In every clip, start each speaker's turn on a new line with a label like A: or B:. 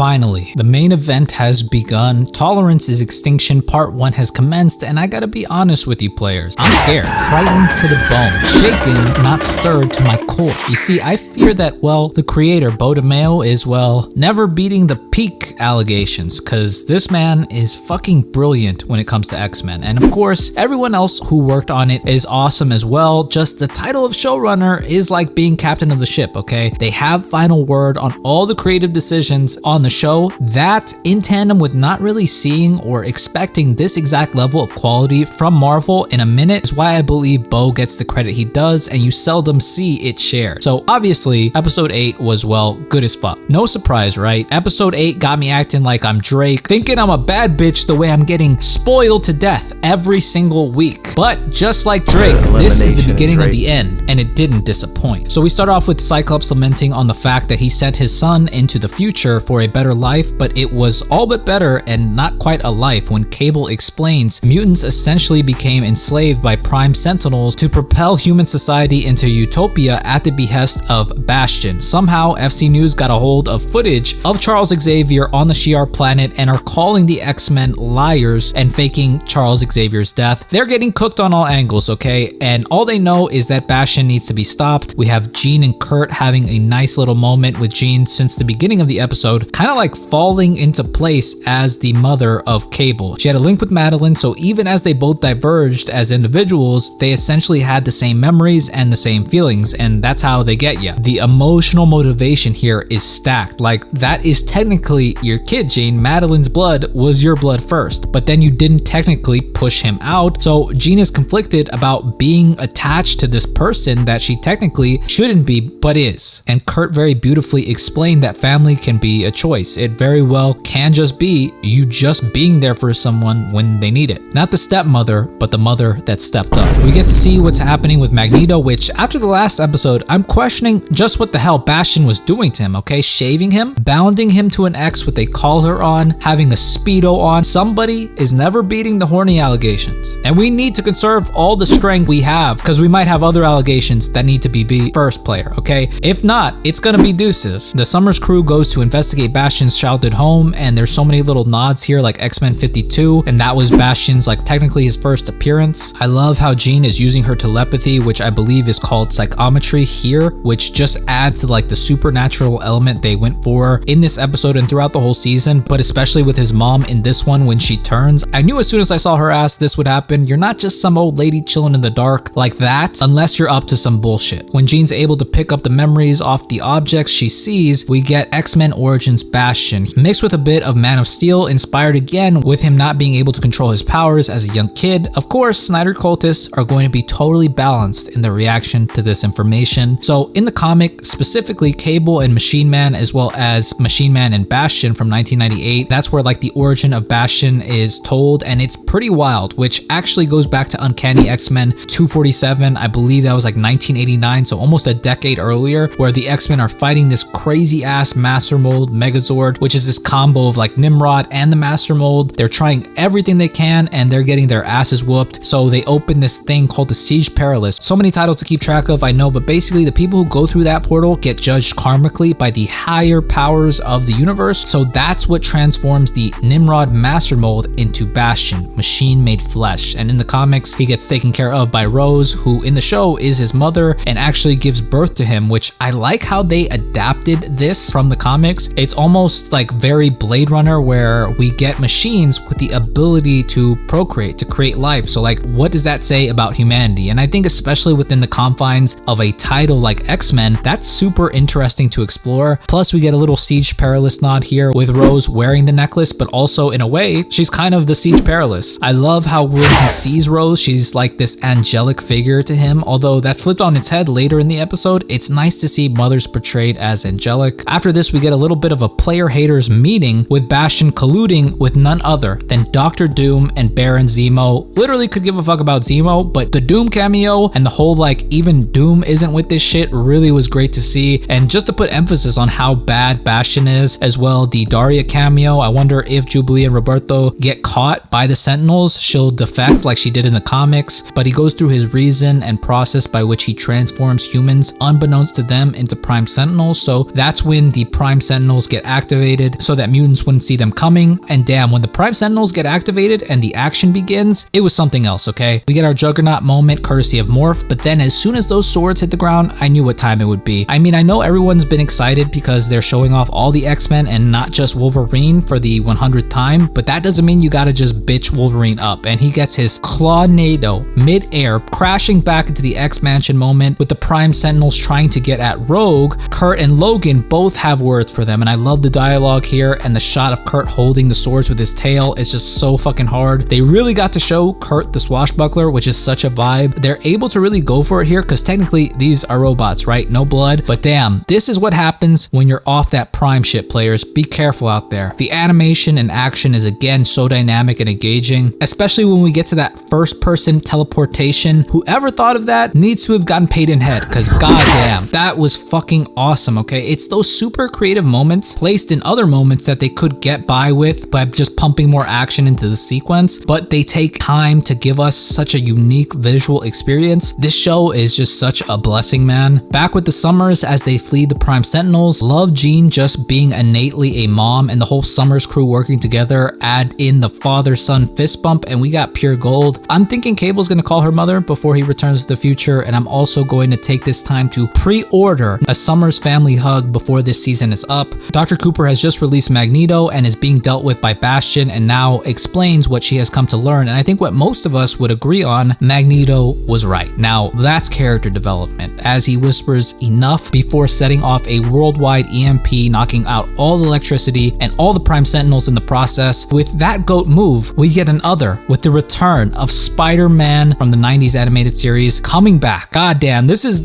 A: Finally, the main event has begun. Tolerance is Extinction Part 1 has commenced, and I gotta be honest with you players. I'm scared, frightened to the bone, shaken, not stirred to my core. You see, I fear that, well, the creator, Bo DeMeo, is, well, never beating the peak allegations, cause this man is fucking brilliant when it comes to X-Men. And of course, everyone else who worked on it is awesome as well. Just the title of showrunner is like being captain of the ship, okay? They have final word on all the creative decisions on the show. That, in tandem with not really seeing or expecting this exact level of quality from Marvel in a minute, is why I believe Bo gets the credit he does, and you seldom see it shared. So obviously, episode 8 was, well, good as fuck. No surprise, right? Episode 8 got me acting like I'm Drake, thinking I'm a bad bitch the way I'm getting spoiled to death every single week. But just like Drake, this is the beginning of the end, and it didn't disappoint. So we start off with Cyclops lamenting on the fact that he sent his son into the future for a better life, but it was all but better and not quite a life when Cable explains mutants essentially became enslaved by prime sentinels to propel human society into utopia at the behest of Bastion. Somehow, FC News got a hold of footage of Charles Xavier on the Shi'ar planet and are calling the X-Men liars and faking Charles Xavier's death. They're getting cooked on all angles, okay? And all they know is that Bastion needs to be stopped. We have Jean and Kurt having a nice little moment, with Jean since the beginning of the episode kind of like falling into place as the mother of Cable. She had a link with Madeline, so even as they both diverged as individuals, they essentially had the same memories and the same feelings, and that's how they get you. The emotional motivation here is stacked. Like, that is technically your kid, Jean. Madeline's blood was your blood first, but then you didn't technically push him out, so Jean is conflicted about being attached to this person that she technically shouldn't be, but is. And Kurt very beautifully explained that family can be a choice. It very well can just be you just being there for someone when they need it. Not the stepmother, but the mother that stepped up. We get to see what's happening with Magneto, which after the last episode, I'm questioning just what the hell Bastion was doing to him, okay? Shaving him, bounding him to an X with a collar on, having a Speedo on. Somebody is never beating the horny allegations. And we need to conserve all the strength we have, because we might have other allegations that need to be beat first player, okay? If not, it's gonna be deuces. The Summers crew goes to investigate Bastion's childhood home, and there's so many little nods here, like X-Men 52, and that was Bastion's, like, technically his first appearance. I love how Jean is using her telepathy, which I believe is called psychometry here, which just adds to like the supernatural element they went for in this episode and throughout the whole season, but especially with his mom in this one when she turns. I knew as soon as I saw her ass this would happen. You're not just some old lady chilling in the dark like that unless you're up to some bullshit. When Jean's able to pick up the memories off the objects she sees, we get X-Men Origins Bastion, mixed with a bit of Man of Steel, inspired again with him not being able to control his powers as a young kid. Of course, Snyder cultists are going to be totally balanced in their reaction to this information. So in the comic, specifically Cable and Machine Man, as well as Machine Man and Bastion from 1998, that's where like the origin of Bastion is told, and it's pretty wild, which actually goes back to Uncanny X-Men 247. I believe that was like 1989, so almost a decade earlier, where the X-Men are fighting this crazy ass Master Mold Megazord, which is this combo of like Nimrod and the Master Mold. They're trying everything they can and they're getting their asses whooped, so they open this thing called the Siege Perilous. So many titles to keep track of, I know, but basically the people who go through that portal get judged karmically by the higher powers of the universe. So that's what transforms the Nimrod Master Mold into Bastion, machine made flesh. And in the comics, he gets taken care of by Rose, who in the show is his mother and actually gives birth to him, which I like how they adapted this from the comics. It's almost like very Blade Runner, where we get machines with the ability to procreate, to create life. So like, what does that say about humanity? And I think especially within the confines of a title like X-Men, that's super interesting to explore. Plus we get a little Siege Perilous nod here with Rose wearing the necklace, but also in a way, she's kind of the Siege Perilous. I love how when he sees Rose, she's like this angelic figure to him, although that's flipped on its head later in the episode. It's nice to see mothers portrayed as angelic. After this, we get a little bit of a player haters meeting with Bastion colluding with none other than Dr. Doom and Baron Zemo. Literally could give a fuck about Zemo, but the Doom cameo and the whole like even Doom isn't with this shit really was great to see. And just to put emphasis on how bad Bastion is, as well, the the Daria cameo. I wonder if Jubilee and Roberto get caught by the Sentinels, she'll defect like she did in the comics, but he goes through his reason and process by which he transforms humans unbeknownst to them into Prime Sentinels. So that's when the Prime Sentinels get activated so that mutants wouldn't see them coming. And damn, when the Prime Sentinels get activated and the action begins, it was something else, okay? We get our Juggernaut moment courtesy of Morph, but then as soon as those swords hit the ground, I knew what time it would be. I mean, I know everyone's been excited because they're showing off all the X-Men and not just Wolverine for the 100th time, but that doesn't mean you gotta just bitch Wolverine up. And he gets his Clawnado mid-air, crashing back into the X-Mansion moment with the Prime Sentinels trying to get at Rogue. Kurt and Logan both have words for them, and I love the dialogue here, and the shot of Kurt holding the swords with his tail is just so fucking hard. They really got to show Kurt the swashbuckler, which is such a vibe. They're able to really go for it here because technically these are robots, right? No blood, but damn, this is what happens when you're off that Prime ship, players. Be careful out there. The animation and action is again so dynamic and engaging, especially when we get to that first person teleportation. Whoever thought of that needs to have gotten paid in head, because goddamn, that was fucking awesome, okay? It's those super creative moments placed in other moments that they could get by with by just pumping more action into the sequence, but they take time to give us such a unique visual experience. This show is just such a blessing, man. Back with the Summers as they flee the Prime Sentinels. Love Jean just being innately a mom, and the whole Summers crew working together. Add in the father-son fist bump and we got pure gold. I'm thinking Cable's gonna call her mother before he returns to the future, and I'm also going to take this time to pre-order a Summers family hug before this season is up. Dr. Cooper has just released Magneto and is being dealt with by Bastion, and now explains what she has come to learn, and I think what most of us would agree on, Magneto was right. Now that's character development, as he whispers enough before setting off a worldwide EMP, knocking out all the electricity and all the Prime Sentinels in the process. With that GOAT move, we get another with the return of Spider-Man from the 90s animated series coming back. God damn, this is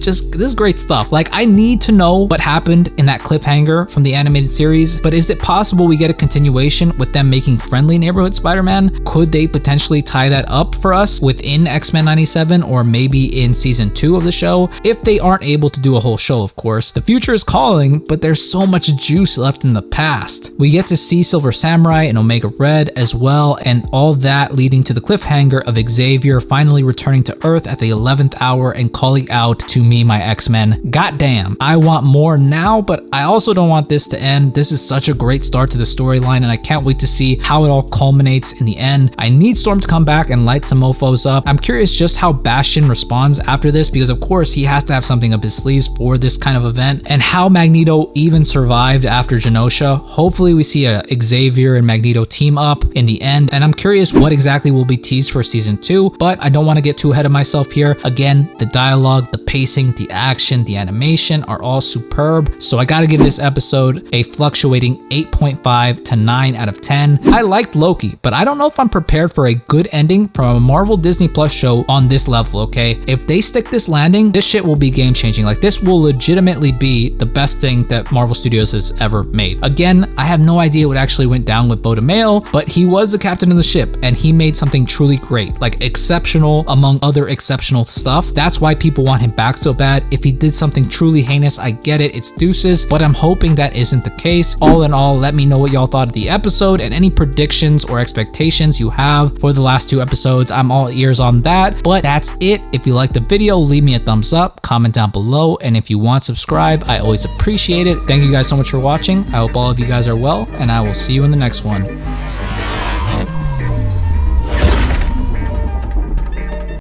A: great stuff. Like, I need to know what happened in that cliffhanger from the animated series, but is it possible we get a continuation with them making friendly neighborhood Spider-Man? Could they potentially tie that up for us within X-Men 97 or maybe in season 2 of the show? If they aren't able to do a whole show, of course. The future is calling, but there's so much juice left in the past. We get to see Silver Samurai and Omega Red as well, and all that leading to the cliffhanger of Xavier finally returning to Earth at the 11th hour and calling out to me, my X-Men. Goddamn, I want more now, but I also don't want this to end. This is such a great start to the storyline, and I can't wait to see how it all culminates in the end. I need Storm to come back and light some mofos up. I'm curious just how Bastion responds after this, because of course he has to have something up his sleeves for this kind of event, and how Magneto even survived after Genosha. Hopefully we see a Xavier and Magneto team up in the end, and I'm curious what exactly will be teased for season 2, but I don't want to get too ahead of myself here. Again, the dialogue, the pacing, the action, the animation are all superb, so I gotta give this episode a fluctuating 8.5 to 9 out of 10. I liked Loki, but I don't know if I'm prepared for a good ending from a Marvel Disney Plus show on this level, okay? If they stick this landing, this shit will be game changing. Like, this will legitimately be the best thing that Marvel Studios has ever made. Again, I have no idea what actually went down with Bodemail, but he was the captain of the ship and he made something truly great, like exceptional among other exceptional stuff. That's why people want him back so bad. If he did something truly heinous, I get it, it's deuces, but I'm hoping that isn't the case. All in all, let me know what y'all thought of the episode and any predictions or expectations you have for the last 2 episodes. I'm all ears on that, but that's it. If you liked the video, leave me a thumbs up, comment down below, and if you want, subscribe. I always appreciate it. Thank you guys so much for watching. I hope all of you guys are well, and I will see you in the next one.